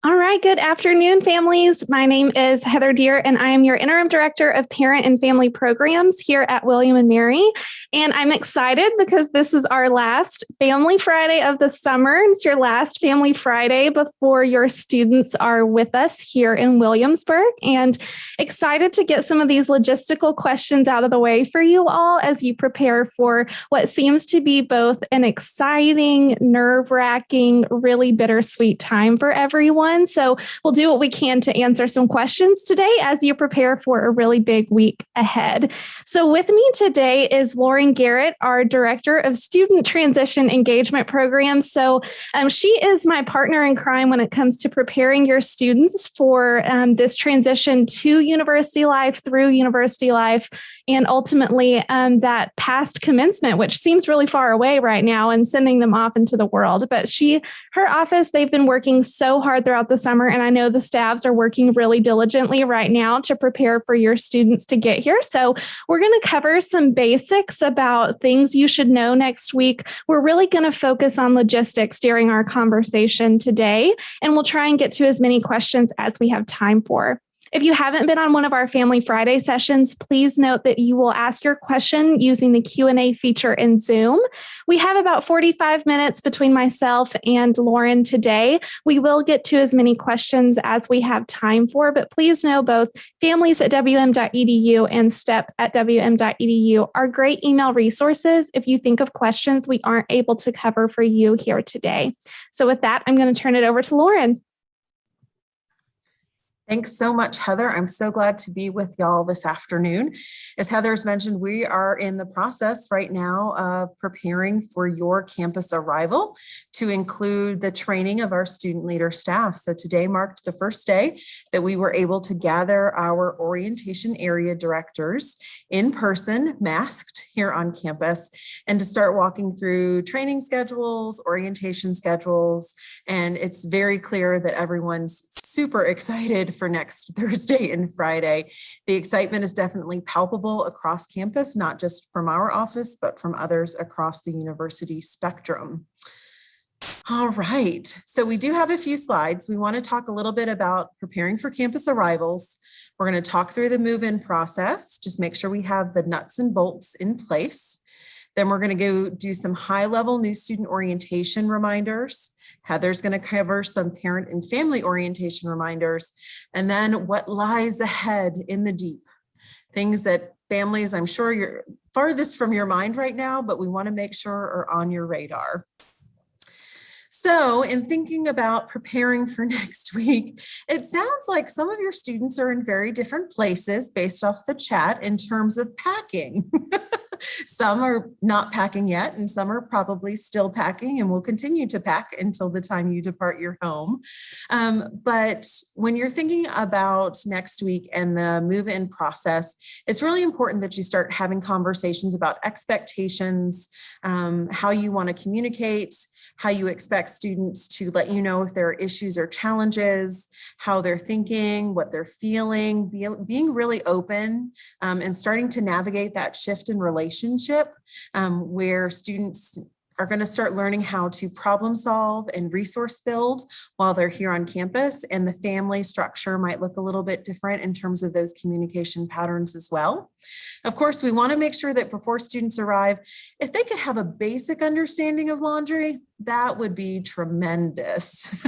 All right, good afternoon, families. My name is Heather Deer, and I am your Interim Director of Parent and Family Programs here at William & Mary. And I'm excited because this is our last Family Friday of the summer. It's your last Family Friday before your students are with us here in Williamsburg. And excited to get some of these logistical questions out of the way for you all as you prepare for what seems to be both an exciting, nerve-wracking, really bittersweet time for everyone. So we'll do what we can to answer some questions today as you prepare for a really big week ahead. So with me today is Lauren Garrett, our Director of Student Transition Engagement Programs. So she is my partner in crime when it comes to preparing your students for this transition to university life, through university life, and ultimately that past commencement, which seems really far away right now, and sending them off into the world. But her office, they've been working so hard throughout the summer, and I know the staffs are working really diligently right now to prepare for your students to get here. So we're going to cover some basics about things you should know next week. We're really going to focus on logistics during our conversation today, and we'll try and get to as many questions as we have time for. If you haven't been on one of our Family Friday sessions, please note that you will ask your question using the Q&A feature in Zoom. We have about 45 minutes between myself and Lauren today. We will get to as many questions as we have time for, but please know both families@wm.edu and step@wm.edu are great email resources if you think of questions we aren't able to cover for you here today. So with that, I'm going to turn it over to Lauren. Thanks so much, Heather. I'm so glad to be with y'all this afternoon. As Heather's mentioned, we are in the process right now of preparing for your campus arrival to include the training of our student leader staff. So today marked the first day that we were able to gather our orientation area directors in person, masked here on campus, and to start walking through training schedules, orientation schedules. And it's very clear that everyone's super excited for next Thursday and Friday. The excitement is definitely palpable across campus, not just from our office, but from others across the university spectrum. All right, so we do have a few slides. We want to talk a little bit about preparing for campus arrivals. We're going to talk through the move-in process, just make sure we have the nuts and bolts in place. Then we're going to go do some high-level new student orientation reminders. Heather's going to cover some parent and family orientation reminders, and then what lies ahead in the deep. Things that families, I'm sure you're farthest from your mind right now, but we want to make sure are on your radar. So in thinking about preparing for next week, it sounds like some of your students are in very different places based off the chat in terms of packing. Some are not packing yet, and some are probably still packing and will continue to pack until the time you depart your home. But when you're thinking about next week and the move-in process, it's really important that you start having conversations about expectations, how you want to communicate, how you expect students to let you know if there are issues or challenges, how they're thinking, what they're feeling, being really open and starting to navigate that shift in relationship where students are going to start learning how to problem solve and resource build while they're here on campus, and the family structure might look a little bit different in terms of those communication patterns as well. Of course, we want to make sure that before students arrive, if they could have a basic understanding of laundry, that would be tremendous.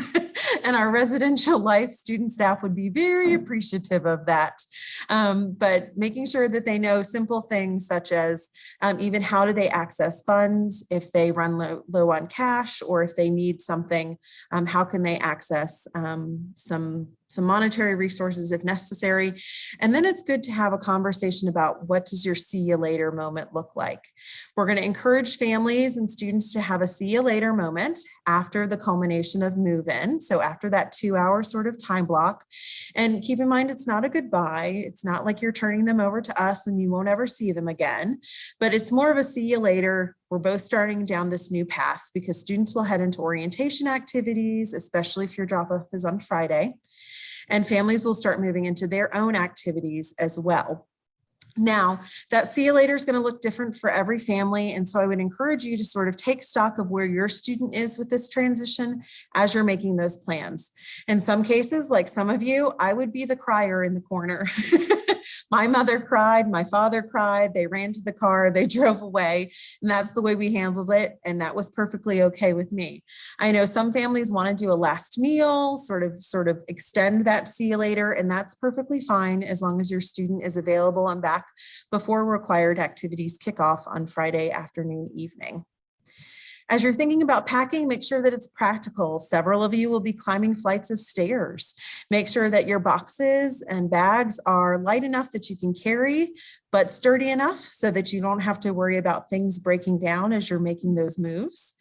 And our residential life student staff would be very appreciative of that. But making sure that they know simple things such as even how do they access funds if they run low on cash, or if they need something, how can they access some monetary resources if necessary. And then it's good to have a conversation about what does your see you later moment look like. We're going to encourage families and students to have a see you later moment after the culmination of move-in. So after that 2-hour sort of time block. And keep in mind, it's not a goodbye. It's not like you're turning them over to us and you won't ever see them again, but it's more of a see you later. We're both starting down this new path because students will head into orientation activities, especially if your drop-off is on Friday. And families will start moving into their own activities as well. Now, that see you later is going to look different for every family. And so I would encourage you to sort of take stock of where your student is with this transition as you're making those plans. In some cases, like some of you, I would be the crier in the corner. My mother cried, my father cried, they ran to the car, they drove away, and that's the way we handled it. And that was perfectly okay with me. I know some families want to do a last meal, sort of extend that see you later, and that's perfectly fine as long as your student is available and back before required activities kick off on Friday afternoon, evening. As you're thinking about packing, make sure that it's practical. Several of you will be climbing flights of stairs. Make sure that your boxes and bags are light enough that you can carry, but sturdy enough so that you don't have to worry about things breaking down as you're making those moves.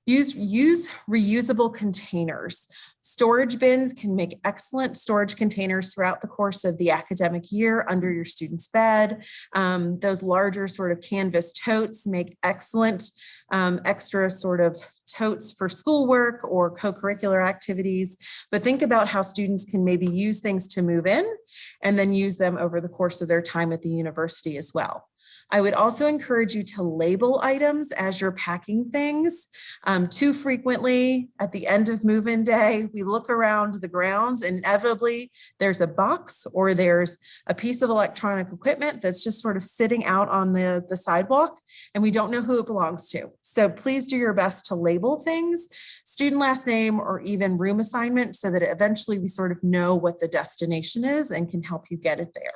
Use reusable containers. Storage bins can make excellent storage containers throughout the course of the academic year under your student's bed. Those larger sort of canvas totes make excellent extra sort of totes for schoolwork or co-curricular activities. But think about how students can maybe use things to move in and then use them over the course of their time at the university as well. I would also encourage you to label items as you're packing things. Too frequently at the end of move-in day, we look around the grounds and inevitably there's a box or there's a piece of electronic equipment that's just sort of sitting out on the sidewalk and we don't know who it belongs to. So please do your best to label things, student last name or even room assignment so that eventually we sort of know what the destination is and can help you get it there.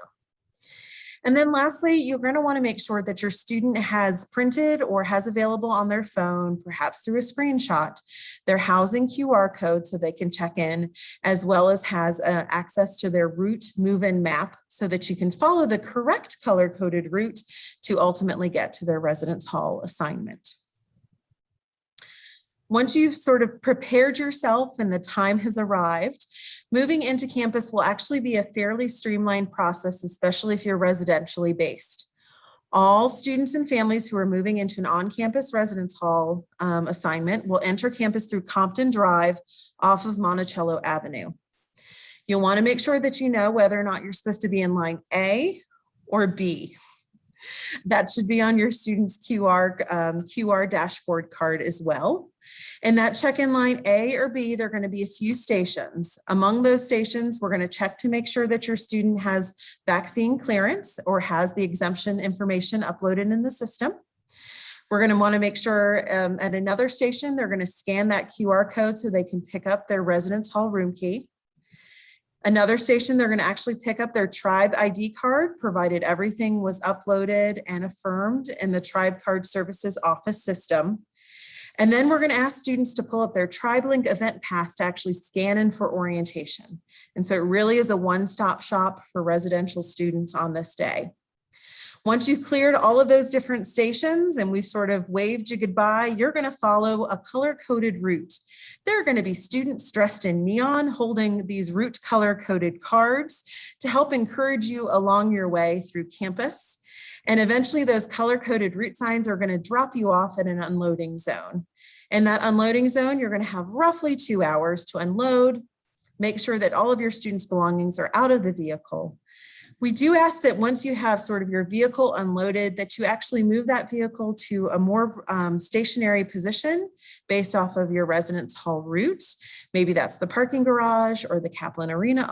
And then lastly, you're going to want to make sure that your student has printed or has available on their phone, perhaps through a screenshot, their housing QR code so they can check in, as well as has access to their route move-in map so that you can follow the correct color-coded route to ultimately get to their residence hall assignment. Once you've sort of prepared yourself and the time has arrived, moving into campus will actually be a fairly streamlined process, especially if you're residentially based. All students and families who are moving into an on-campus residence hall assignment will enter campus through Compton Drive off of Monticello Avenue. You'll want to make sure that you know whether or not you're supposed to be in line A or B. That should be on your student's QR dashboard card as well. In that check-in line A or B, there are going to be a few stations. Among those stations, we're going to check to make sure that your student has vaccine clearance or has the exemption information uploaded in the system. We're going to want to make sure at another station, they're going to scan that QR code so they can pick up their residence hall room key. Another station, they're going to actually pick up their tribe ID card, provided everything was uploaded and affirmed in the Tribe Card Services office system. And then we're going to ask students to pull up their TribeLink event pass to actually scan in for orientation. And so it really is a one-stop shop for residential students on this day. Once you've cleared all of those different stations and we've sort of waved you goodbye, you're going to follow a color-coded route. There are going to be students dressed in neon holding these route color-coded cards to help encourage you along your way through campus. And eventually those color-coded route signs are going to drop you off at an unloading zone. In that unloading zone, you're going to have roughly 2 hours to unload, make sure that all of your students' belongings are out of the vehicle. We do ask that once you have sort of your vehicle unloaded, that you actually move that vehicle to a more stationary position based off of your residence hall route. Maybe that's the parking garage or the Kaplan Arena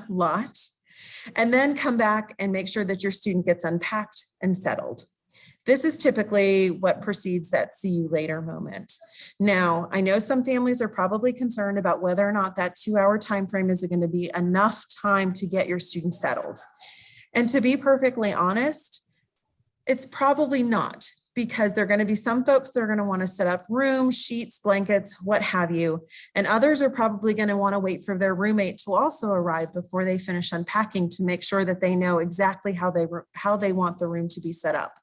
lot. And then come back and make sure that your student gets unpacked and settled. This is typically what precedes that see you later moment. Now, I know some families are probably concerned about whether or not that 2-hour time frame is going to be enough time to get your student settled. And to be perfectly honest, it's probably not, because there are going to be some folks that are going to want to set up rooms, sheets, blankets, what have you. And others are probably going to want to wait for their roommate to also arrive before they finish unpacking to make sure that they know exactly how they want the room to be set up.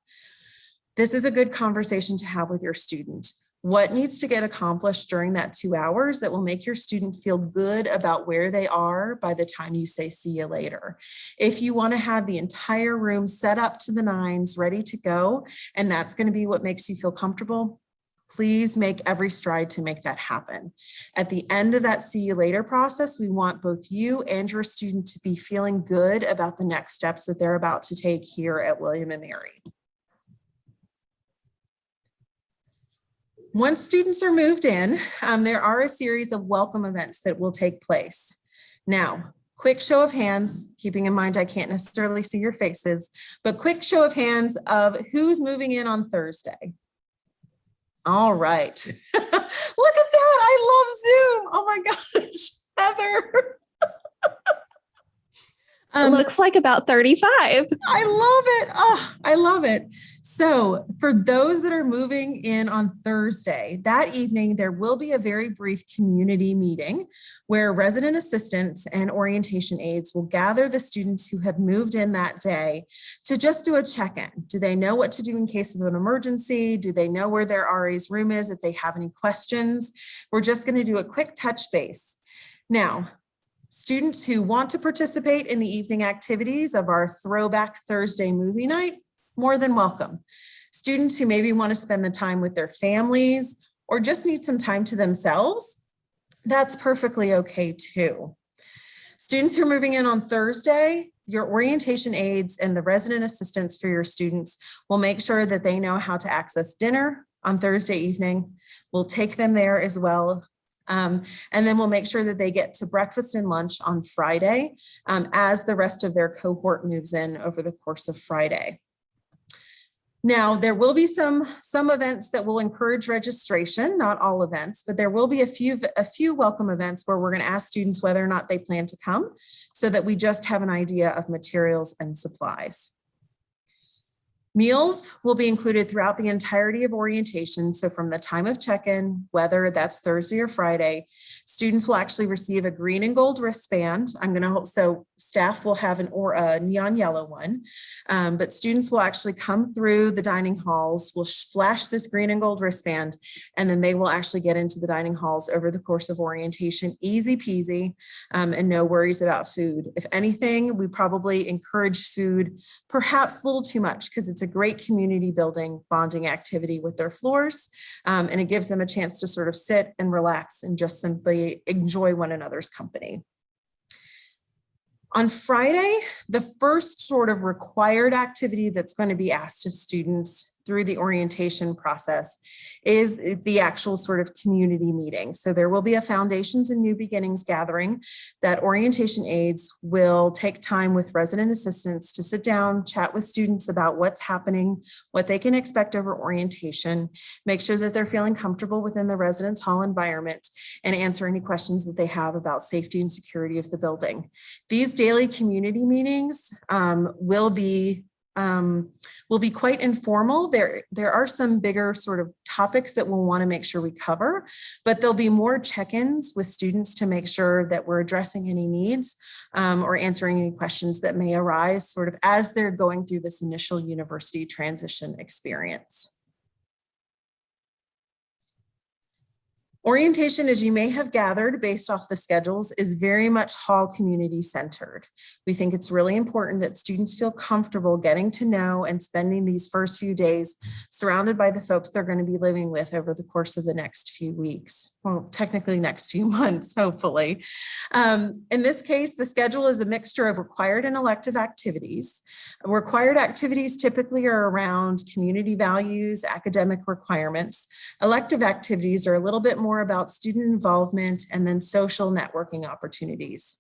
This is a good conversation to have with your student. What needs to get accomplished during that 2 hours that will make your student feel good about where they are by the time you say see you later? If you want to have the entire room set up to the nines, ready to go, and that's going to be what makes you feel comfortable, Please make every stride to make that happen. At the end of that see you later process, we want both you and your student to be feeling good about the next steps that they're about to take here at William and Mary. Once students are moved in, there are a series of welcome events that will take place. Now, quick show of hands, keeping in mind I can't necessarily see your faces, but quick show of hands of who's moving in on Thursday. All right. Look at that. I love Zoom. Oh my gosh, Heather. It looks like about 35. I love it. Oh, I love it. So for those that are moving in on Thursday, that evening, there will be a very brief community meeting where resident assistants and orientation aides will gather the students who have moved in that day to just do a check-in. Do they know what to do in case of an emergency? Do they know where their RA's room is if they have any questions? We're just going to do a quick touch base. Now, students who want to participate in the evening activities of our Throwback Thursday movie night, more than welcome. Students who maybe want to spend the time with their families or just need some time to themselves, that's perfectly okay too. Students who are moving in on Thursday, your orientation aides and the resident assistants for your students will make sure that they know how to access dinner on Thursday evening. We'll take them there as well. And then we'll make sure that they get to breakfast and lunch on Friday as the rest of their cohort moves in over the course of Friday. Now, there will be some events that will encourage registration, not all events, but there will be a few welcome events where we're going to ask students whether or not they plan to come so that we just have an idea of materials and supplies. Meals will be included throughout the entirety of orientation. So from the time of check-in, whether that's Thursday or Friday, students will actually receive a green and gold wristband. So staff will have a neon yellow one, but students will actually come through the dining halls, will flash this green and gold wristband, and then they will actually get into the dining halls over the course of orientation, easy peasy, and no worries about food. If anything, we probably encourage food, perhaps a little too much, because it's a great community building bonding activity with their floors, and it gives them a chance to sort of sit and relax and just simply enjoy one another's company. On Friday, the first sort of required activity that's going to be asked of students through the orientation process is the actual sort of community meeting. So there will be a Foundations and New Beginnings gathering that orientation aides will take time with resident assistants to sit down, chat with students about what's happening, what they can expect over orientation, make sure that they're feeling comfortable within the residence hall environment, and answer any questions that they have about safety and security of the building. These daily community meetings will be quite informal. There are some bigger sort of topics that we'll want to make sure we cover, but there'll be more check-ins with students to make sure that we're addressing any needs or answering any questions that may arise sort of as they're going through this initial university transition experience. Orientation, as you may have gathered based off the schedules, is very much hall community centered. We think it's really important that students feel comfortable getting to know and spending these first few days surrounded by the folks they're going to be living with over the course of the next few weeks. Well, technically next few months, hopefully. In this case, the schedule is a mixture of required and elective activities. Required activities typically are around community values, academic requirements. Elective activities are a little bit more about student involvement and then social networking opportunities.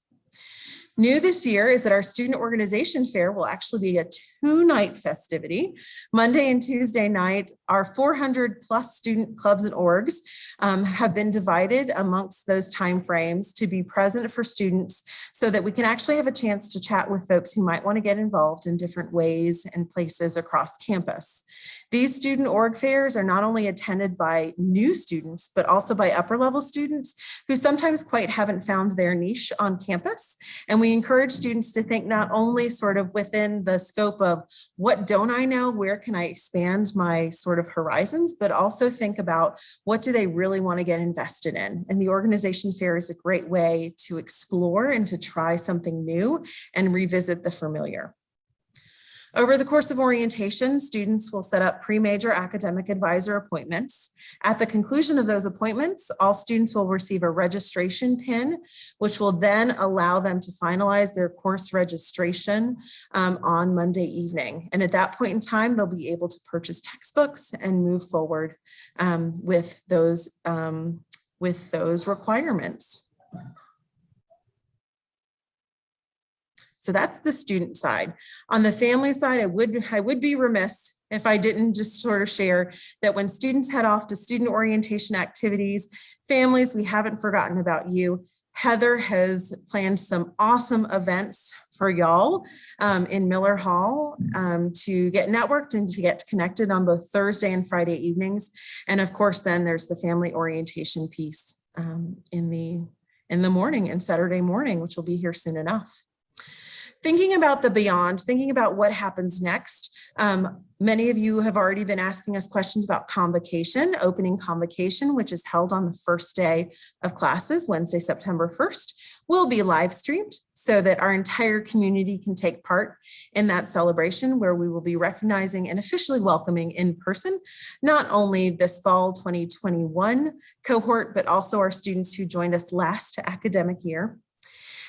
New this year is that our student organization fair will actually be a 2-night festivity. Monday and Tuesday night, our 400 plus student clubs and orgs have been divided amongst those timeframes to be present for students so that we can actually have a chance to chat with folks who might want to get involved in different ways and places across campus. These student org fairs are not only attended by new students, but also by upper level students who sometimes quite haven't found their niche on campus. And we encourage students to think not only sort of within the scope of what don't I know, where can I expand my sort of horizons, but also think about what do they really want to get invested in. And the organization fair is a great way to explore and to try something new and revisit the familiar. Over the course of orientation, students will set up pre-major academic advisor appointments. At the conclusion of those appointments, all students will receive a registration pin, which will then allow them to finalize their course registration on Monday evening. And at that point in time, they'll be able to purchase textbooks and move forward with those requirements. So that's the student side. On the family side, I would be remiss if I didn't just sort of share that when students head off to student orientation activities, families, we haven't forgotten about you. Heather has planned some awesome events for y'all in Miller Hall to get networked and to get connected on both Thursday and Friday evenings. And of course, then there's the family orientation piece in the morning and Saturday morning, which will be here soon enough. Thinking about the beyond, thinking about what happens next. Many of you have already been asking us questions about convocation, opening convocation, which is held on the first day of classes, Wednesday, September 1st, will be live streamed so that our entire community can take part in that celebration, where we will be recognizing and officially welcoming in person, not only this fall 2021 cohort, but also our students who joined us last academic year.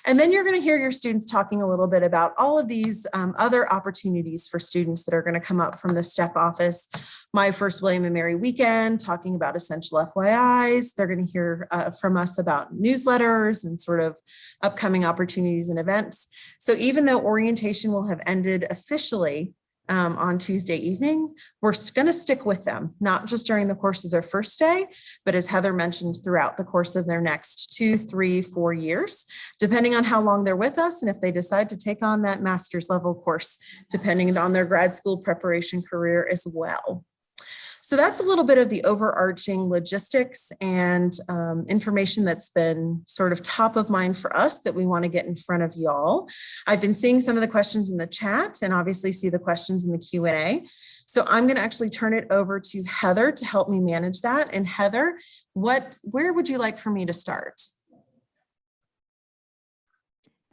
And then you're going to hear your students talking a little bit about all of these other opportunities for students that are going to come up from the STEP office. My First William and Mary weekend, talking about essential FYIs. They're going to hear from us about newsletters and sort of upcoming opportunities and events. So even though orientation will have ended officially on Tuesday evening, we're going to stick with them, not just during the course of their first day, but as Heather mentioned, throughout the course of their next 2, 3, 4 years, depending on how long they're with us and if they decide to take on that master's level course, depending on their grad school preparation career as well. So that's a little bit of the overarching logistics and information that's been sort of top of mind for us that we want to get in front of y'all. I've been seeing some of the questions in the chat and obviously see the questions in the Q&A. So I'm going to actually turn it over to Heather to help me manage that. And Heather, where would you like for me to start?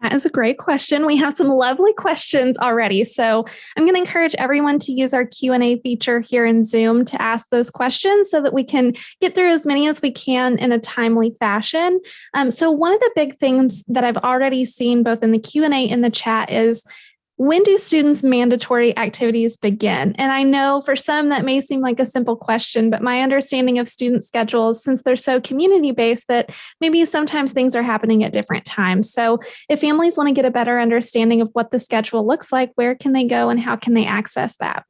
That is a great question. We have some lovely questions already. So I'm going to encourage everyone to use our Q&A feature here in Zoom to ask those questions so that we can get through as many as we can in a timely fashion. So one of the big things that I've already seen both in the Q&A and the chat is, when do students' mandatory activities begin? And I know for some that may seem like a simple question, but my understanding of student schedules, since they're so community-based, that maybe sometimes things are happening at different times. So if families want to get a better understanding of what the schedule looks like, where can they go and how can they access that?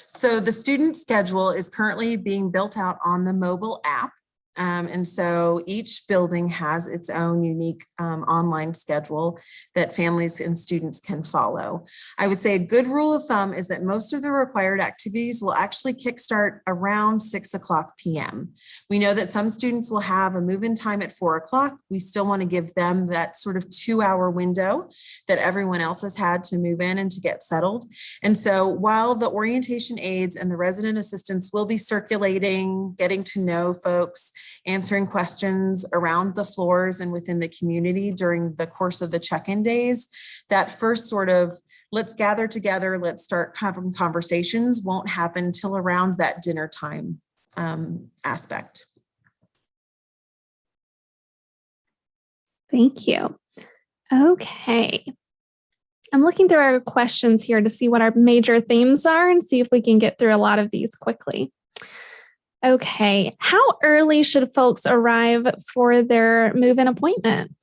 So the student schedule is currently being built out on the mobile app. And so each building has its own unique online schedule that families and students can follow. I would say a good rule of thumb is that most of the required activities will actually kickstart around 6:00 p.m. We know that some students will have a move-in time at 4 o'clock. We still want to give them that sort of 2-hour window that everyone else has had to move in and to get settled. And so while the orientation aides and the resident assistants will be circulating, getting to know folks, answering questions around the floors and within the community during the course of the check-in days, that first sort of let's gather together, let's start having conversations won't happen till around that dinner time aspect. Thank you. Okay. I'm looking through our questions here to see what our major themes are and see if we can get through a lot of these quickly. Okay, how early should folks arrive for their move-in appointment?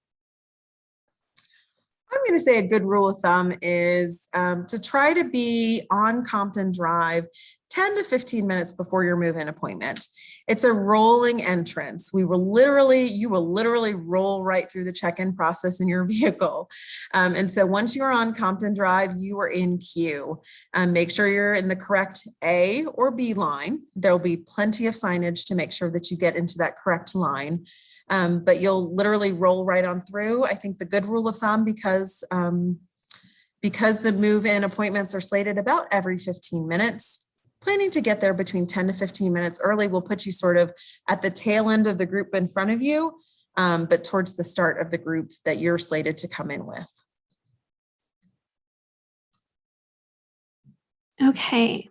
I'm going to say a good rule of thumb is to try to be on Compton Drive 10 to 15 minutes before your move-in appointment. It's a rolling entrance. You will literally roll right through the check-in process in your vehicle. And so once you're on Compton Drive, you are in queue. Make sure you're in the correct A or B line. There'll be plenty of signage to make sure that you get into that correct line. But you'll literally roll right on through. I think the good rule of thumb, because the move-in appointments are slated about every 15 minutes, planning to get there between 10 to 15 minutes early will put you sort of at the tail end of the group in front of you, but towards the start of the group that you're slated to come in with. Okay.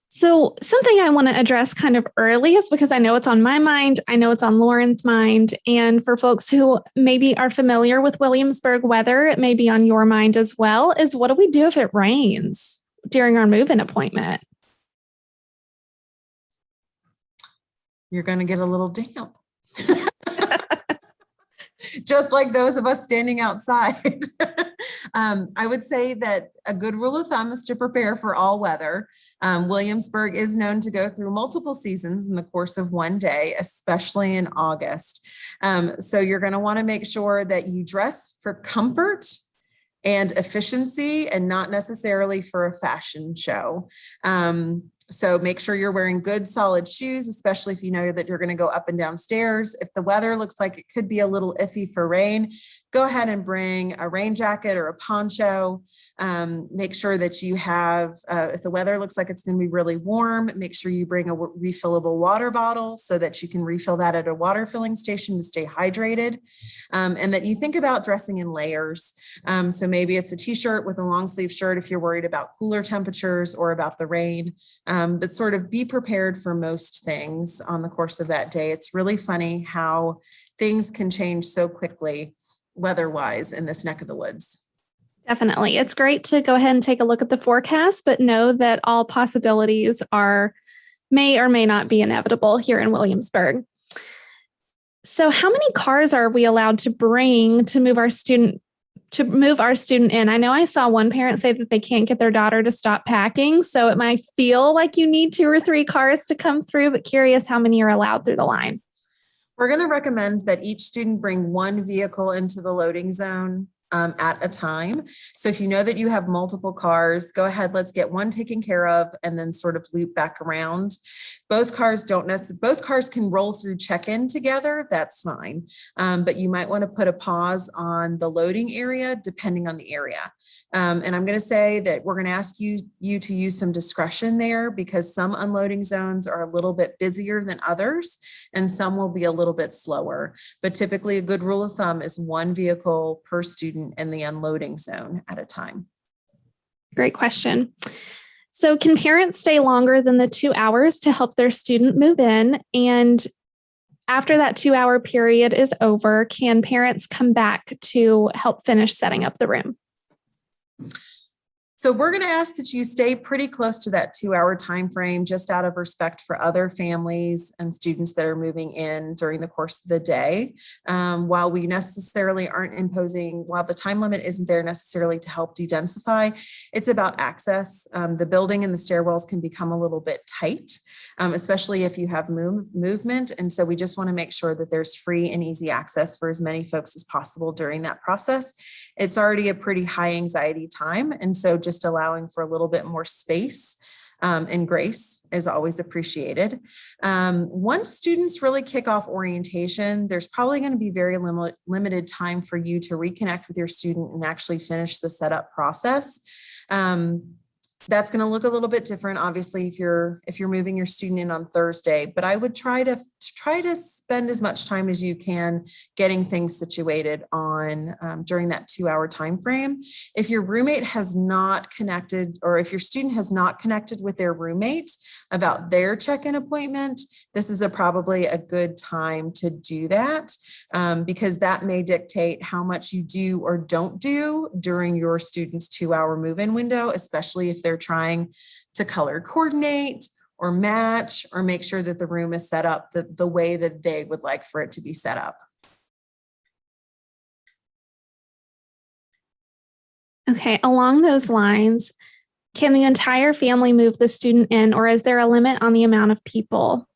So something I want to address kind of early is because I know it's on my mind. I know it's on Lauren's mind. And for folks who maybe are familiar with Williamsburg weather, it may be on your mind as well, is what do we do if it rains during our move-in appointment? You're going to get a little damp. Just like those of us standing outside. I would say that a good rule of thumb is to prepare for all weather. Williamsburg is known to go through multiple seasons in the course of one day, especially in August. So you're going to want to make sure that you dress for comfort and efficiency and not necessarily for a fashion show. So make sure you're wearing good solid shoes, especially if you know that you're going to go up and down stairs. If the weather looks like it could be a little iffy for rain, go ahead and bring a rain jacket or a poncho. Make sure that you have, if the weather looks like it's going to be really warm, make sure you bring a refillable water bottle so that you can refill that at a water filling station to stay hydrated. And that you think about dressing in layers. So maybe it's a t-shirt with a long sleeve shirt if you're worried about cooler temperatures or about the rain. But sort of be prepared for most things on the course of that day. It's really funny how things can change so quickly weather-wise in this neck of the woods. Definitely. It's great to go ahead and take a look at the forecast, but know that all possibilities may or may not be inevitable here in Williamsburg. So how many cars are we allowed to bring to move our student in? I know I saw one parent say that they can't get their daughter to stop packing. So it might feel like you need 2 or 3 cars to come through, but curious how many are allowed through the line. We're going to recommend that each student bring one vehicle into the loading zone at a time. So if you know that you have multiple cars, go ahead, let's get one taken care of and then sort of loop back around. Both cars can roll through check-in together. That's fine. But you might want to put a pause on the loading area depending on the area. And I'm going to say that we're going to ask you to use some discretion there because some unloading zones are a little bit busier than others and some will be a little bit slower. But typically a good rule of thumb is one vehicle per student in the unloading zone at a time. Great question. So can parents stay longer than the 2 hours to help their student move in? And after that 2-hour period is over, can parents come back to help finish setting up the room? So we're going to ask that you stay pretty close to that 2-hour time frame, just out of respect for other families and students that are moving in during the course of the day. While the time limit isn't there necessarily to help de-densify, it's about access. The building and the stairwells can become a little bit tight, especially if you have movement. And so we just want to make sure that there's free and easy access for as many folks as possible during that process. It's already a pretty high anxiety time. And so just allowing for a little bit more space and grace is always appreciated. Once students really kick off orientation, there's probably going to be very limited time for you to reconnect with your student and actually finish the setup process. That's going to look a little bit different, obviously, if you're moving your student in on Thursday, but I would try to spend as much time as you can getting things situated on during that 2-hour time frame. If your roommate has not connected, or if your student has not connected with their roommate about their check-in appointment, this is probably a good time to do that because that may dictate how much you do or don't do during your student's 2-hour move-in window, especially if they're trying to color coordinate or match or make sure that the room is set up the way that they would like for it to be set up. Okay, along those lines, can the entire family move the student in, or is there a limit on the amount of people?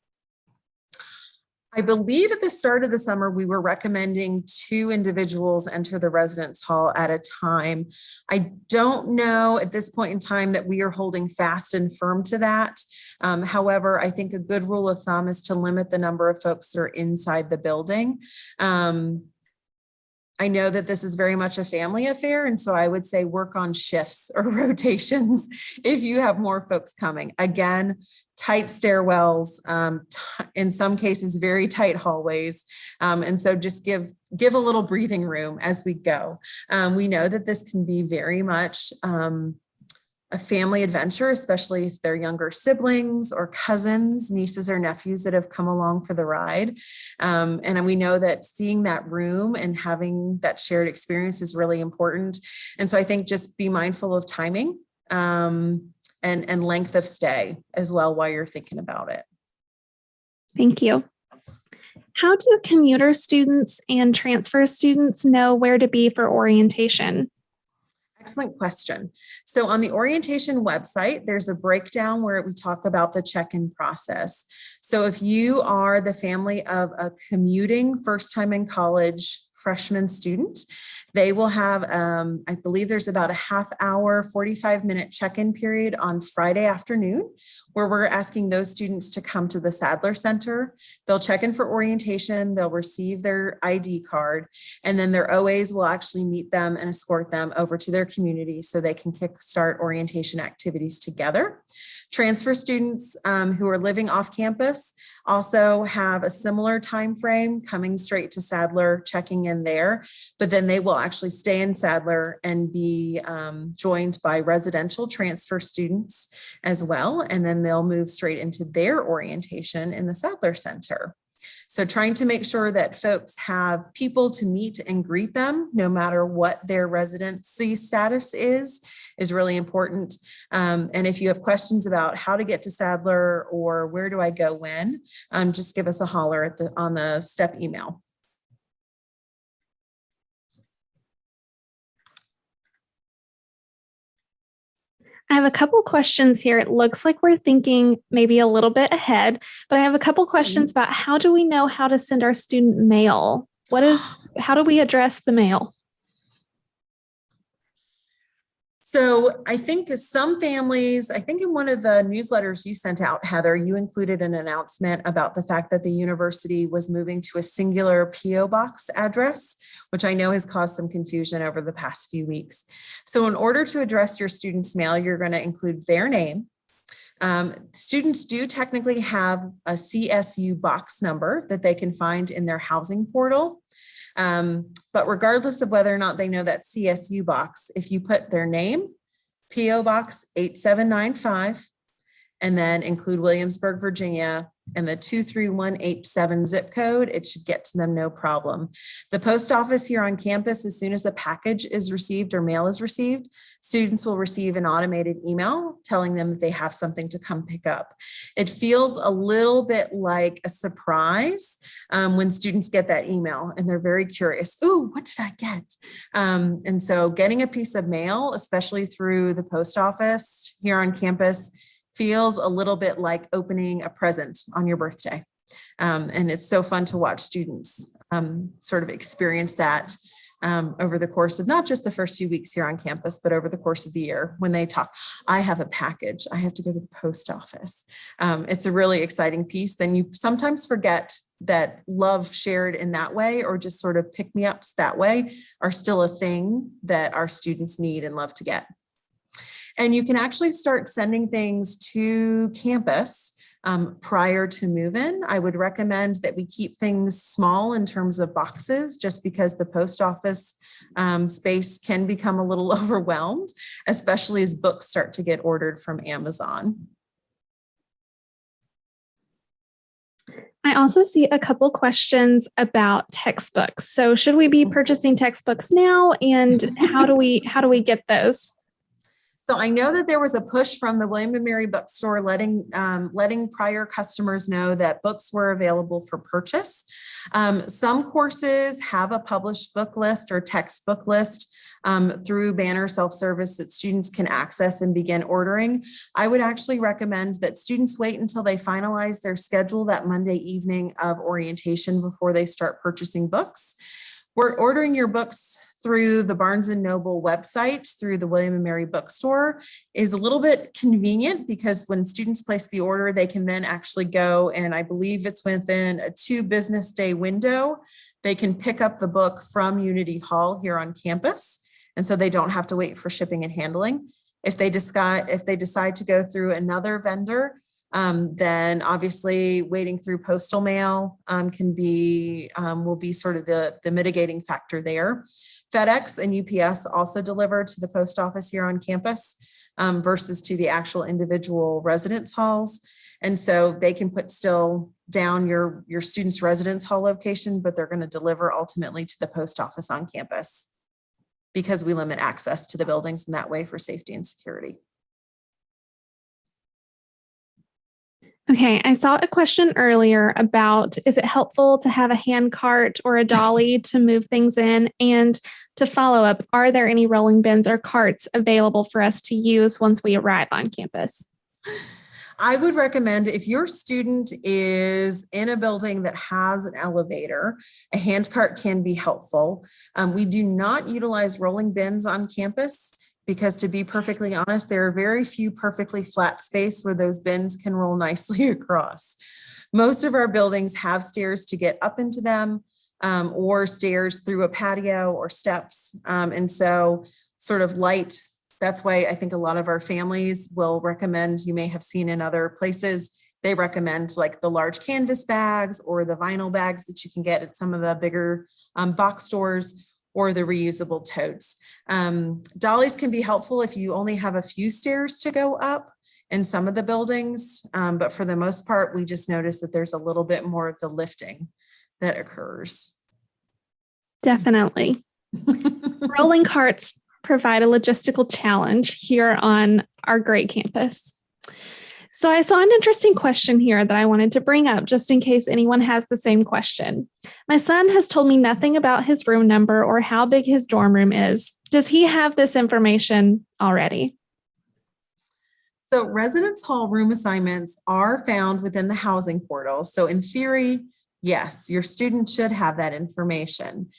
I believe at the start of the summer, we were recommending 2 individuals enter the residence hall at a time. I don't know at this point in time that we are holding fast and firm to that. However, I think a good rule of thumb is to limit the number of folks that are inside the building. I know that this is very much a family affair, and so I would say work on shifts or rotations if you have more folks coming. Again, tight stairwells, in some cases, very tight hallways. And so just give a little breathing room as we go. We know that this can be very much a family adventure, especially if they're younger siblings or cousins, nieces or nephews that have come along for the ride. And we know that seeing that room and having that shared experience is really important. And so I think just be mindful of timing and length of stay as well while you're thinking about it. Thank you. How do commuter students and transfer students know where to be for orientation? Excellent question. So on the orientation website, there's a breakdown where we talk about the check-in process. So if you are the family of a commuting first time in college freshman student, they will have, I believe there's about a half hour, 45-minute check-in period on Friday afternoon, where we're asking those students to come to the Sadler Center. They'll check in for orientation, they'll receive their ID card, and then their OAs will actually meet them and escort them over to their community so they can kickstart orientation activities together. Transfer students who are living off campus also have a similar time frame, coming straight to Sadler, checking in there, but then they will actually stay in Sadler and be joined by residential transfer students as well, and then they'll move straight into their orientation in the Sadler Center. So trying to make sure that folks have people to meet and greet them, no matter what their residency status is really important. And if you have questions about how to get to Sadler or where do I go when, just give us a holler on the STEP email. I have a couple questions here. It looks like we're thinking maybe a little bit ahead, but I have a couple questions about how do we know how to send our student mail? How do we address the mail? So I think some families, I think in one of the newsletters you sent out, Heather, you included an announcement about the fact that the university was moving to a singular PO box address, which I know has caused some confusion over the past few weeks. So in order to address your students' mail, you're going to include their name. Students do technically have a CSU box number that they can find in their housing portal. But regardless of whether or not they know that CSU box, if you put their name, PO Box 8795, and then include Williamsburg, Virginia, and the 23187 zip code, it should get to them no problem. The post office here on campus, as soon as a package is received or mail is received, students will receive an automated email telling them that they have something to come pick up. It feels a little bit like a surprise when students get that email and they're very curious. Ooh, what did I get? And so getting a piece of mail, especially through the post office here on campus, feels a little bit like opening a present on your birthday. And it's so fun to watch students sort of experience that over the course of not just the first few weeks here on campus, but over the course of the year when they talk, I have a package, I have to go to the post office. It's a really exciting piece. Then you sometimes forget that love shared in that way, or just sort of pick-me-ups that way, are still a thing that our students need and love to get. And you can actually start sending things to campus prior to move-in. I would recommend that we keep things small in terms of boxes, just because the post office space can become a little overwhelmed, especially as books start to get ordered from Amazon. I also see a couple questions about textbooks. So should we be purchasing textbooks now, and how do we get those? So I know that there was a push from the William & Mary bookstore letting prior customers know that books were available for purchase. Some courses have a published book list or textbook list through Banner self-service that students can access and begin ordering. I would actually recommend that students wait until they finalize their schedule that Monday evening of orientation before they start purchasing books. We're ordering your books through the Barnes & Noble website, through the William & Mary bookstore, is a little bit convenient, because when students place the order, they can then actually go, and I believe it's within a 2 business day window, they can pick up the book from Unity Hall here on campus. And so they don't have to wait for shipping and handling. If they decide to go through another vendor, then obviously waiting through postal mail will be sort of the mitigating factor there. FedEx and UPS also deliver to the post office here on campus. versus to the actual individual residence halls. And so they can put still down your student's residence hall location, but they're going to deliver ultimately to the post office on campus because we limit access to the buildings in that way for safety and security. Okay, I saw a question earlier about, is it helpful to have a hand cart or a dolly to move things in? And to follow up, are there any rolling bins or carts available for us to use once we arrive on campus? I would recommend if your student is in a building that has an elevator, a hand cart can be helpful. We do not utilize rolling bins on campus because, to be perfectly honest, there are very few perfectly flat space where those bins can roll nicely across. Most of our buildings have stairs to get up into them, or stairs through a patio or steps. And so sort of light. That's why I think a lot of our families will recommend, you may have seen in other places, they recommend like the large canvas bags or the vinyl bags that you can get at some of the bigger box stores, or the reusable totes. Dollies can be helpful if you only have a few stairs to go up in some of the buildings. But for the most part, we just notice that there's a little bit more of the lifting that occurs. Definitely. Rolling carts provide a logistical challenge here on our great campus. So I saw an interesting question here that I wanted to bring up just in case anyone has the same question. My son has told me nothing about his room number or how big his dorm room is. Does he have this information already? So residence hall room assignments are found within the housing portal. So in theory, yes, your student should have that information.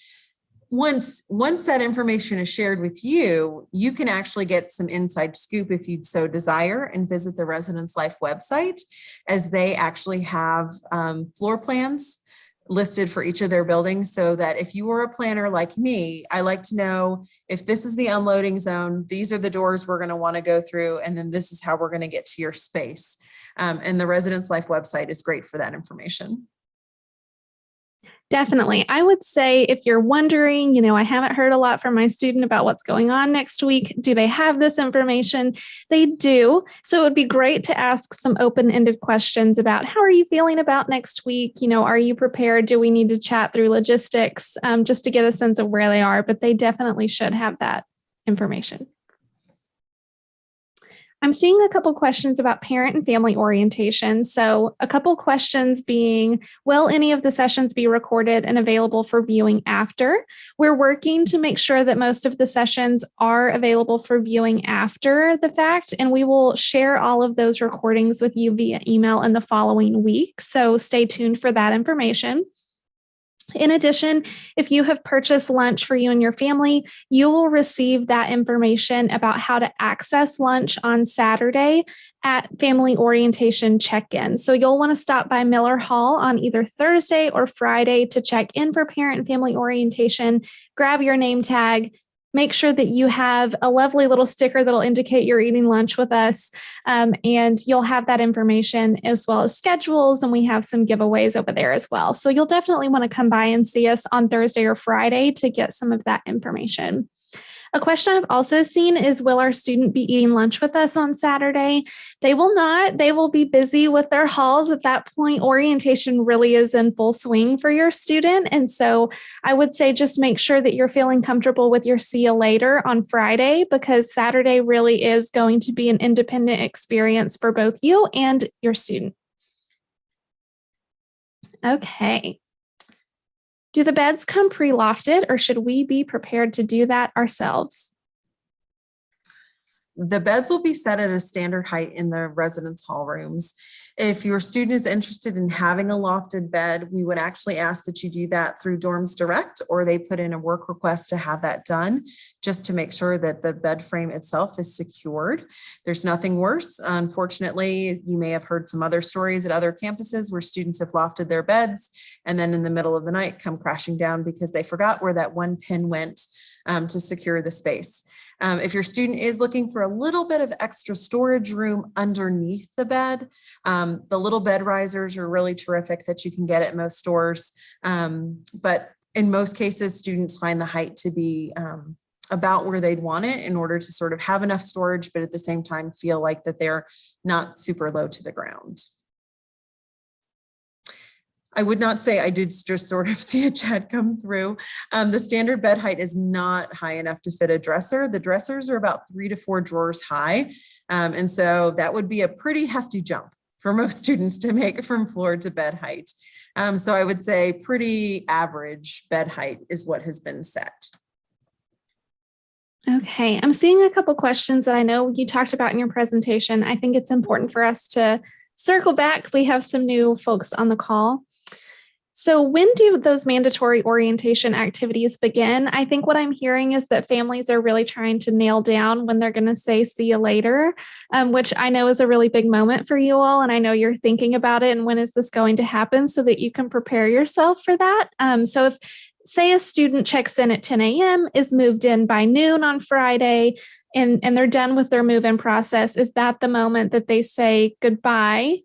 Once that information is shared with you, you can actually get some inside scoop if you'd so desire and visit the Residence Life website, as they actually have floor plans listed for each of their buildings, so that if you were a planner like me, I like to know if this is the unloading zone, these are the doors we're going to want to go through, and then this is how we're going to get to your space. And the Residence Life website is great for that information. Definitely. I would say if you're wondering, I haven't heard a lot from my student about what's going on next week. Do they have this information? They do. So it would be great to ask some open-ended questions about how are you feeling about next week? Are you prepared? Do we need to chat through logistics just to get a sense of where they are? But they definitely should have that information. I'm seeing a couple questions about parent and family orientation. So a couple questions being, will any of the sessions be recorded and available for viewing after? We're working to make sure that most of the sessions are available for viewing after the fact, and we will share all of those recordings with you via email in the following week. So stay tuned for that information. In addition, if you have purchased lunch for you and your family, you will receive that information about how to access lunch on Saturday at family orientation check-in. So you'll want to stop by Miller Hall on either Thursday or Friday to check in for parent and family orientation, grab your name tag, make sure that you have a lovely little sticker that'll indicate you're eating lunch with us. And you'll have that information as well as schedules. And we have some giveaways over there as well. So you'll definitely want to come by and see us on Thursday or Friday to get some of that information. A question I've also seen is, will our student be eating lunch with us on Saturday? They will not. They will be busy with their halls at that point. Orientation really is in full swing for your student. And so I would say just make sure that you're feeling comfortable with your see you later on Friday, because Saturday really is going to be an independent experience for both you and your student. Okay. Do the beds come pre-lofted, or should we be prepared to do that ourselves? The beds will be set at a standard height in the residence hall rooms. If your student is interested in having a lofted bed, we would actually ask that you do that through Dorms Direct, or they put in a work request to have that done, just to make sure that the bed frame itself is secured. There's nothing worse. Unfortunately, you may have heard some other stories at other campuses where students have lofted their beds and then in the middle of the night come crashing down because they forgot where that one pin went to secure the space. If your student is looking for a little bit of extra storage room underneath the bed, the little bed risers are really terrific that you can get at most stores. But in most cases, students find the height to be about where they'd want it in order to sort of have enough storage, but at the same time feel like that they're not super low to the ground. I would not say I did just sort of see a chat come through. The standard bed height is not high enough to fit a dresser. The dressers are about 3 to 4 drawers high. And so that would be a pretty hefty jump for most students to make from floor to bed height. So I would say pretty average bed height is what has been set. Okay, I'm seeing a couple questions that I know you talked about in your presentation. I think it's important for us to circle back. We have some new folks on the call. So when do those mandatory orientation activities begin? I think what I'm hearing is that families are really trying to nail down when they're going to say, see you later, which I know is a really big moment for you all. And I know you're thinking about it. And when is this going to happen so that you can prepare yourself for that? So if, say, a student checks in at 10 a.m., is moved in by noon on Friday, and they're done with their move-in process, is that the moment that they say goodbye?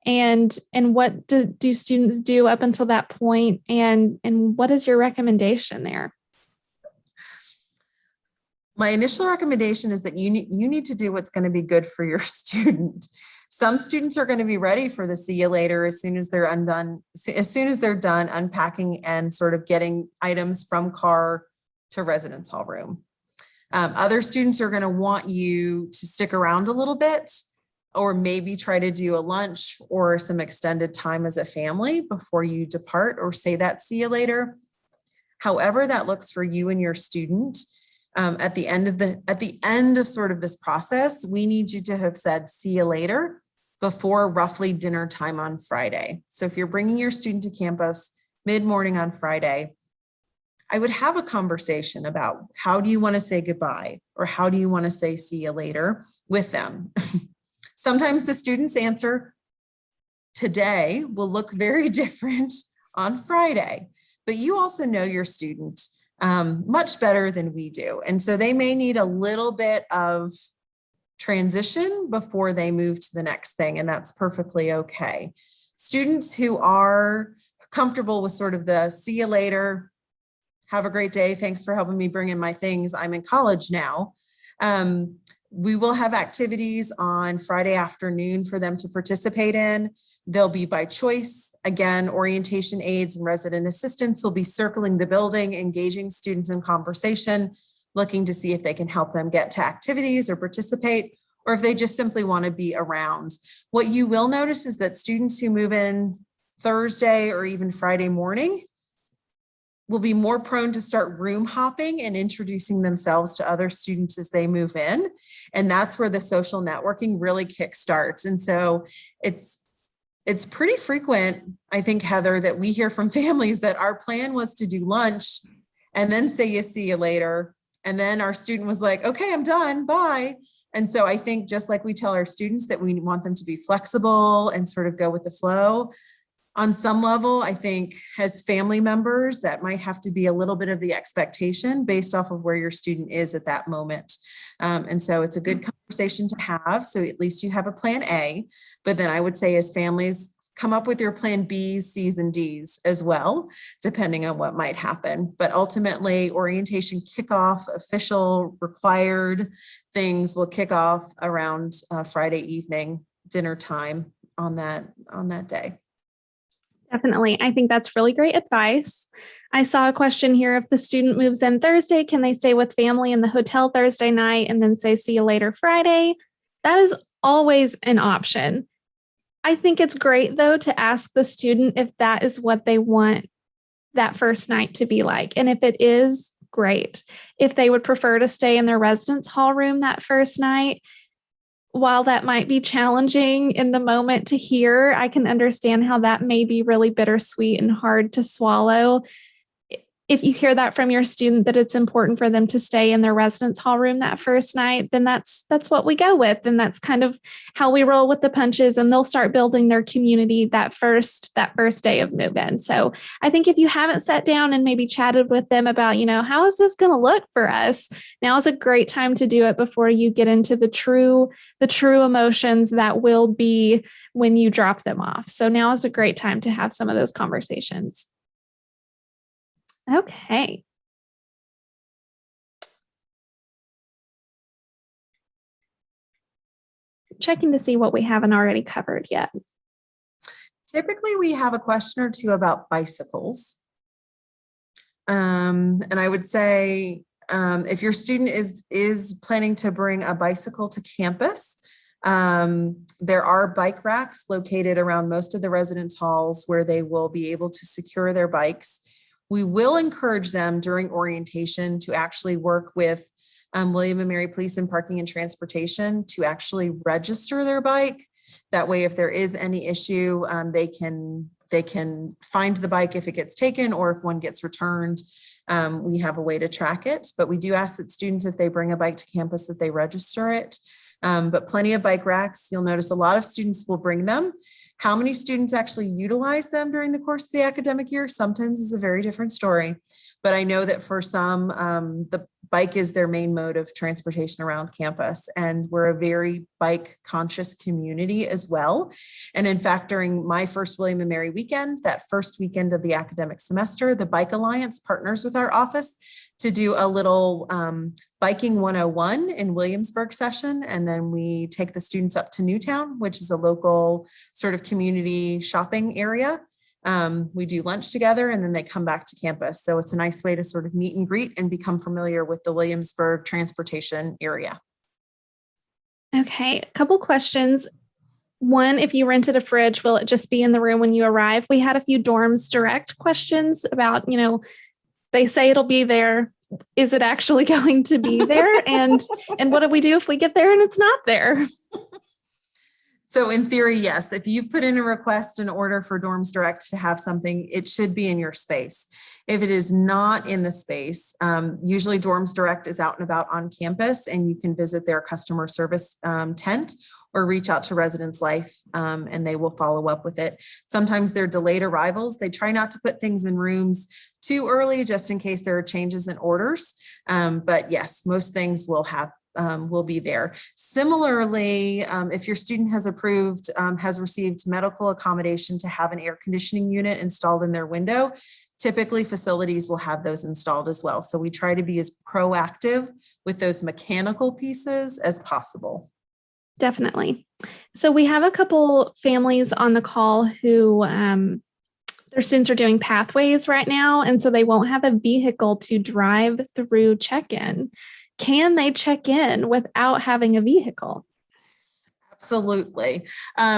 And what do students do up until that point? And what is your recommendation there? My initial recommendation is that you need to do what's going to be good for your student. Some students are going to be ready for the see you later as soon as they're done unpacking and sort of getting items from car to residence hall room. Other students are going to want you to stick around a little bit, or maybe try to do a lunch or some extended time as a family before you depart or say that see you later. However that looks for you and your student, at the end of sort of this process, we need you to have said see you later before roughly dinner time on Friday. So if you're bringing your student to campus mid-morning on Friday, I would have a conversation about how do you want to say goodbye, or how do you want to say see you later with them. Sometimes the student's answer today will look very different on Friday, but you also know your student much better than we do. And so they may need a little bit of transition before they move to the next thing, and that's perfectly okay. Students who are comfortable with sort of the see you later, have a great day, thanks for helping me bring in my things, I'm in college now. We will have activities on Friday afternoon for them to participate in. They'll be by choice. Again, orientation aides and resident assistants will be circling the building, engaging students in conversation, looking to see if they can help them get to activities or participate, or if they just simply want to be around. What you will notice is that students who move in Thursday or even Friday morning will be more prone to start room hopping and introducing themselves to other students as they move in. And that's where the social networking really kickstarts. And so it's pretty frequent, I think, Heather, that we hear from families that our plan was to do lunch and then say you see you later. And then our student was like, okay, I'm done, bye. And so I think just like we tell our students that we want them to be flexible and sort of go with the flow, on some level, I think as family members, that might have to be a little bit of the expectation based off of where your student is at that moment. And so it's a good conversation to have. So at least you have a plan A, but then I would say as families, come up with your plan B's, C's, and D's as well, depending on what might happen. But ultimately, orientation kickoff, official required things will kick off around Friday evening, dinner time on that day. Definitely. I think that's really great advice. I saw a question here. If the student moves in Thursday, can they stay with family in the hotel Thursday night and then say, see you later Friday? That is always an option. I think it's great, though, to ask the student if that is what they want that first night to be like. And if it is, great. If they would prefer to stay in their residence hall room that first night, while that might be challenging in the moment to hear, I can understand how that may be really bittersweet and hard to swallow. If you hear that from your student, that it's important for them to stay in their residence hall room that first night, then that's what we go with. And that's kind of how we roll with the punches, and they'll start building their community that first day of move-in. So I think if you haven't sat down and maybe chatted with them about, how is this going to look for us? Now is a great time to do it before you get into the true emotions that will be when you drop them off. So now is a great time to have some of those conversations. Okay. checking to see what we haven't already covered yet. Typically, we have a question or two about bicycles. And I would say if your student is planning to bring a bicycle to campus, there are bike racks located around most of the residence halls where they will be able to secure their bikes. We will encourage them during orientation to actually work with William and Mary Police and Parking and Transportation to actually register their bike. That way, if there is any issue, they can find the bike if it gets taken or if one gets returned. We have a way to track it, but we do ask that students, if they bring a bike to campus, that they register it. But plenty of bike racks. You'll notice a lot of students will bring them. How many students actually utilize them during the course of the academic year sometimes is a very different story. But I know that for some, the bike is their main mode of transportation around campus. And we're a very bike conscious community as well. And in fact, during my first William and Mary weekend, that first weekend of the academic semester, the Bike Alliance partners with our office to do a little biking 101 in Williamsburg session. And then we take the students up to Newtown, which is a local sort of community shopping area. We do lunch together and then they come back to campus. So it's a nice way to sort of meet and greet and become familiar with the Williamsburg transportation area. Okay, a couple questions. One, if you rented a fridge, will it just be in the room when you arrive? We had a few dorms direct questions about, they say it'll be there. Is it actually going to be there? And what do we do if we get there and it's not there? So in theory, yes, if you put in a request and order for Dorms Direct to have something, it should be in your space. If it is not in the space, usually Dorms Direct is out and about on campus and you can visit their customer service tent or reach out to Residence Life and they will follow up with it. Sometimes they're delayed arrivals. They try not to put things in rooms too early just in case there are changes in orders. But yes, most things will be there. Similarly, if your student has received medical accommodation to have an air conditioning unit installed in their window, typically facilities will have those installed as well. So we try to be as proactive with those mechanical pieces as possible. Definitely. So we have a couple families on the call who their students are doing pathways right now, and so they won't have a vehicle to drive through check-in. Can they check in without having a vehicle? Absolutely.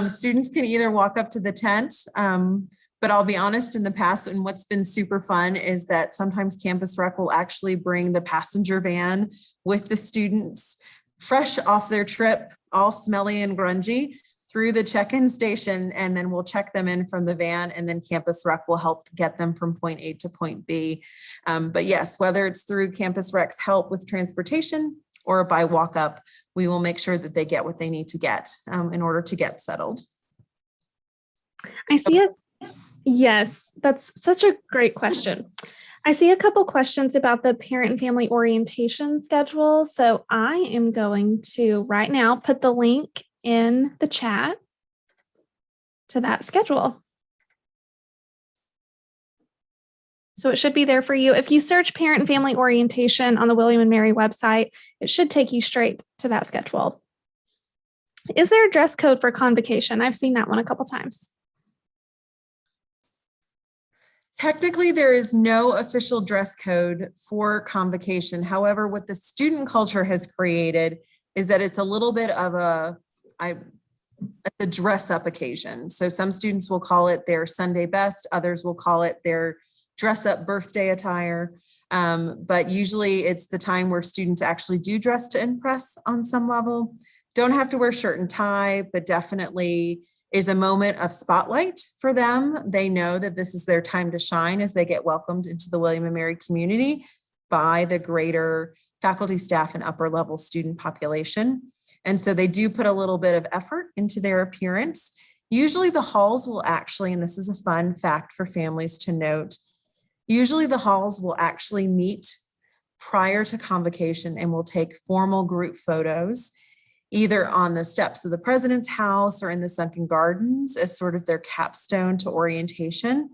Students can either walk up to the tent, but I'll be honest, in the past, and what's been super fun is that sometimes Campus Rec will actually bring the passenger van with the students fresh off their trip, all smelly and grungy, through the check-in station, and then we'll check them in from the van, and then Campus Rec will help get them from point A to point B. But yes, whether it's through Campus Rec's help with transportation or by walk up, we will make sure that they get what they need to get in order to get settled. I see it. Yes, that's such a great question. I see a couple questions about the parent and family orientation schedule. So I am going to right now put the link in the chat to that schedule. So it should be there for you. If you search parent and family orientation on the William and Mary website, it should take you straight to that schedule. Is there a dress code for convocation? I've seen that one a couple times. Technically, there is no official dress code for convocation. However, what the student culture has created is that it's a little bit of a dress up occasion. So some students will call it their Sunday best, others will call it their dress up birthday attire. But usually it's the time where students actually do dress to impress on some level. Don't have to wear shirt and tie, but definitely is a moment of spotlight for them. They know that this is their time to shine as they get welcomed into the William and Mary community by the greater faculty, staff, and upper level student population. And so they do put a little bit of effort into their appearance. Usually the halls will actually, and this is a fun fact for families to note, usually the halls will actually meet prior to convocation and will take formal group photos, either on the steps of the president's house or in the sunken gardens as sort of their capstone to orientation.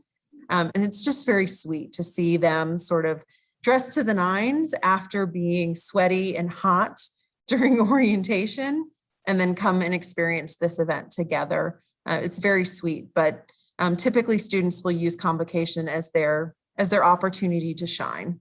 And it's just very sweet to see them sort of dressed to the nines after being sweaty and hot during orientation. and then come and experience this event together. It's very sweet, but typically students will use convocation as their opportunity to shine.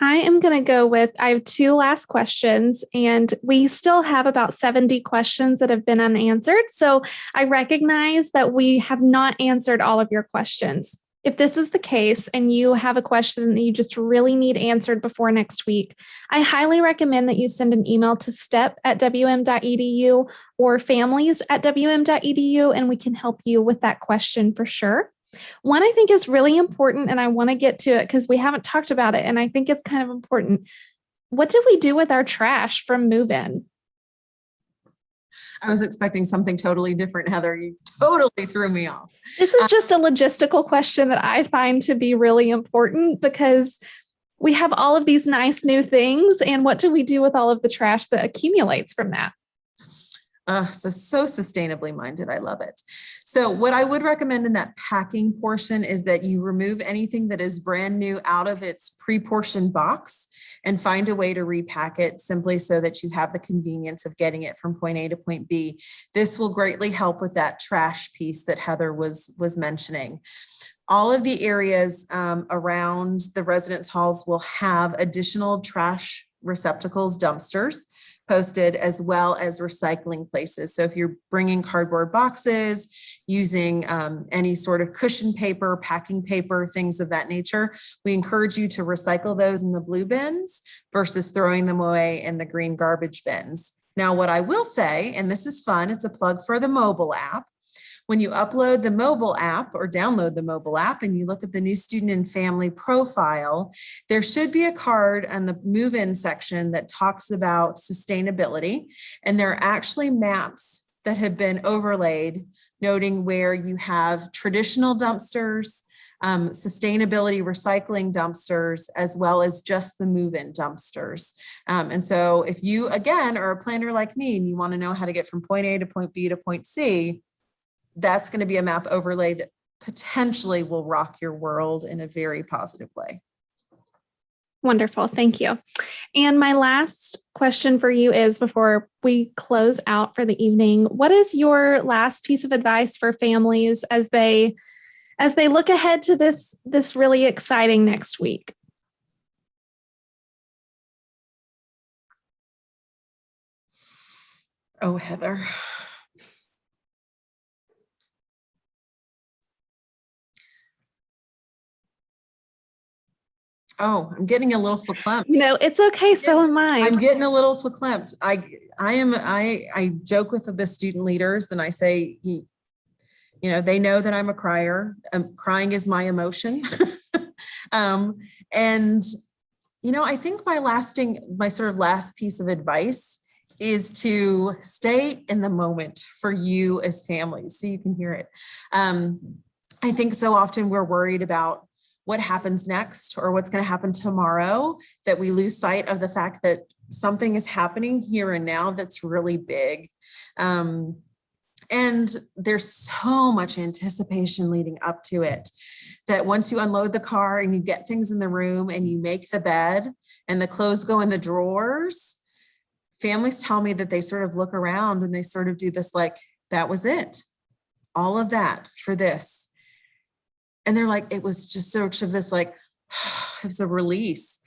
I am going to go with, I have two last questions, and we still have about 70 questions that have been unanswered. So I recognize that we have not answered all of your questions. If this is the case and you have a question that you just really need answered before next week, I highly recommend that you send an email to step@wm.edu or families@wm.edu, and we can help you with that question for sure. One I think is really important, and I want to get to it because we haven't talked about it, and I think it's kind of important. What did we do with our trash from move-in? I was expecting something totally different, Heather. You totally threw me off. This is just a logistical question that I find to be really important because we have all of these nice new things, and what do we do with all of the trash that accumulates from that? So sustainably minded. I love it. So what I would recommend in that packing portion is that you remove anything that is brand new out of its pre-portioned box and find a way to repack it simply so that you have the convenience of getting it from point A to point B. This will greatly help with that trash piece that Heather was mentioning. All of the areas around the residence halls will have additional trash receptacles, dumpsters, posted, as well as recycling places. So if you're bringing cardboard boxes, using any sort of cushion paper, packing paper, things of that nature, we encourage you to recycle those in the blue bins versus throwing them away in the green garbage bins. Now, what I will say, and this is fun, it's a plug for the mobile app. When you upload the mobile app or download the mobile app and you look at the new student and family profile, there should be a card on the move-in section that talks about sustainability. And there are actually maps that have been overlaid noting where you have traditional dumpsters, sustainability recycling dumpsters, as well as just the move-in dumpsters. And so if you, again, are a planner like me and you want to know how to get from point A to point B to point C, that's going to be a map overlay that potentially will rock your world in a very positive way. Wonderful. Thank you. And my last question for you is, before we close out for the evening, what is your last piece of advice for families as they look ahead to this really exciting next week? Oh, Heather. Oh, I'm getting a little verklempt. No, it's okay. So am I. I'm getting a little verklempt. I joke with the student leaders and I say, they know that I'm a crier. Crying is my emotion. And I think my sort of last piece of advice is to stay in the moment for you as families so you can hear it. I think so often we're worried about what happens next or what's going to happen tomorrow, that we lose sight of the fact that something is happening here and now that's really big. And there's so much anticipation leading up to it that once you unload the car and you get things in the room and you make the bed and the clothes go in the drawers, families tell me that they sort of look around and they sort of do this like, that was it. All of that for this. And they're like, it was just such of this, like, it was a release.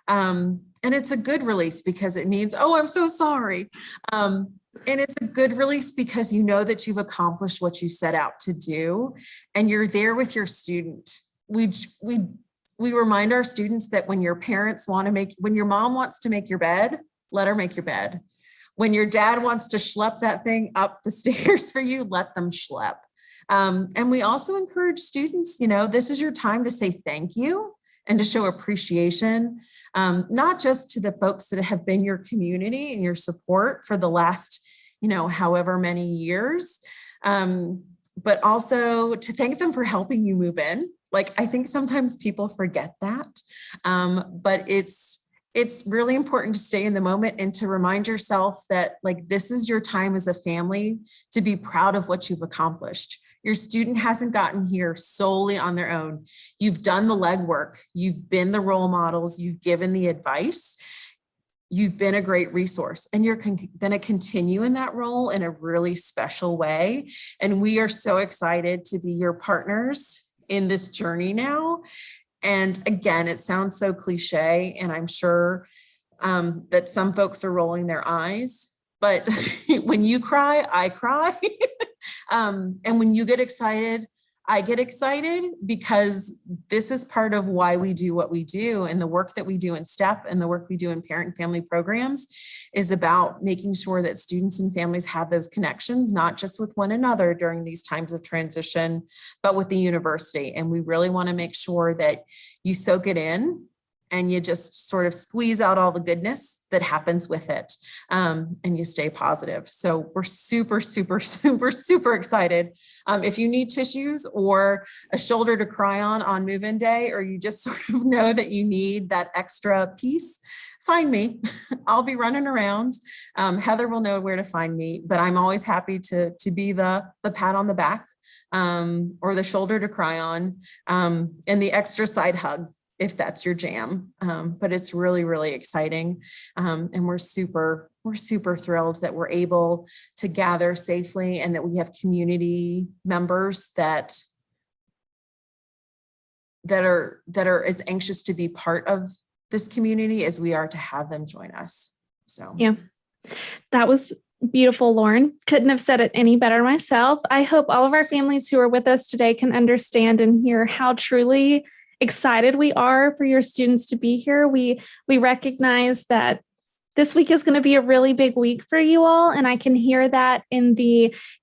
And it's a good release because it means, oh, I'm so sorry. And it's a good release because you know that you've accomplished what you set out to do and you're there with your student. We remind our students that when your mom wants to make your bed, let her make your bed. When your dad wants to schlep that thing up the stairs for you, let them schlep. And we also encourage students, this is your time to say thank you and to show appreciation, not just to the folks that have been your community and your support for the last, however many years, but also to thank them for helping you move in. Like, I think sometimes people forget that, but it's really important to stay in the moment and to remind yourself that, like, this is your time as a family to be proud of what you've accomplished. Your student hasn't gotten here solely on their own. You've done the legwork. You've been the role models. You've given the advice. you've been a great resource, and you're going to continue in that role in a really special way. And we are so excited to be your partners in this journey now. And again, it sounds so cliche, and I'm sure that some folks are rolling their eyes, but when you cry, I cry. And when you get excited, I get excited, because this is part of why we do what we do, and the work that we do in STEP and the work we do in parent and family programs is about making sure that students and families have those connections, not just with one another during these times of transition, but with the university. And we really want to make sure that you soak it in and you just sort of squeeze out all the goodness that happens with it, and you stay positive. So we're super, super, super, super excited. If you need tissues or a shoulder to cry on move-in day, or you just sort of know that you need that extra piece, find me. I'll be running around. Heather will know where to find me, but I'm always happy to be the pat on the back, or the shoulder to cry on, and the extra side hug, if that's your jam. But it's really, really exciting. And we're super thrilled that we're able to gather safely, and that we have community members that are as anxious to be part of this community as we are to have them join us. So yeah, that was beautiful, Lauren. Couldn't have said it any better myself. I hope all of our families who are with us today can understand and hear how truly excited we are for your students to be here. We recognize that this week is going to be a really big week for you all. And I can hear that in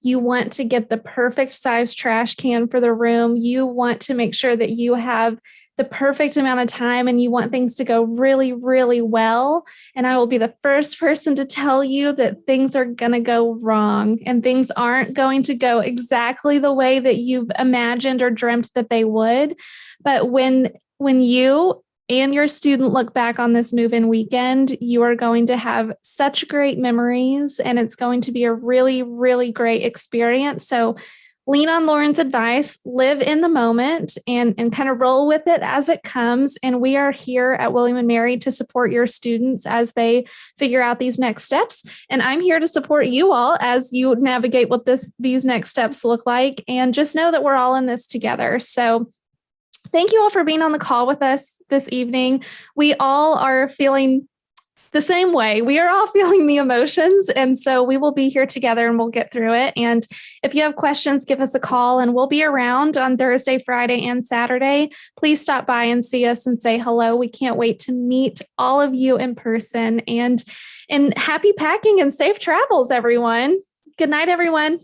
you want to get the perfect size trash can for the room. You want to make sure that you have the perfect amount of time, and you want things to go really, really well. And I will be the first person to tell you that things are going to go wrong, and things aren't going to go exactly the way that you've imagined or dreamt that they would. But when you and your student look back on this move-in weekend, you are going to have such great memories, and it's going to be a really, really great experience. So lean on Lauren's advice, live in the moment, and kind of roll with it as it comes. And we are here at William and Mary to support your students as they figure out these next steps. And I'm here to support you all as you navigate what these next steps look like. And just know that we're all in this together. So thank you all for being on the call with us this evening. We all are feeling the same way. We are all feeling the emotions. And so we will be here together, and we'll get through it. And if you have questions, give us a call, and we'll be around on Thursday, Friday, and Saturday. Please stop by and see us and say hello. We can't wait to meet all of you in person. And happy packing and safe travels, everyone. Good night, everyone.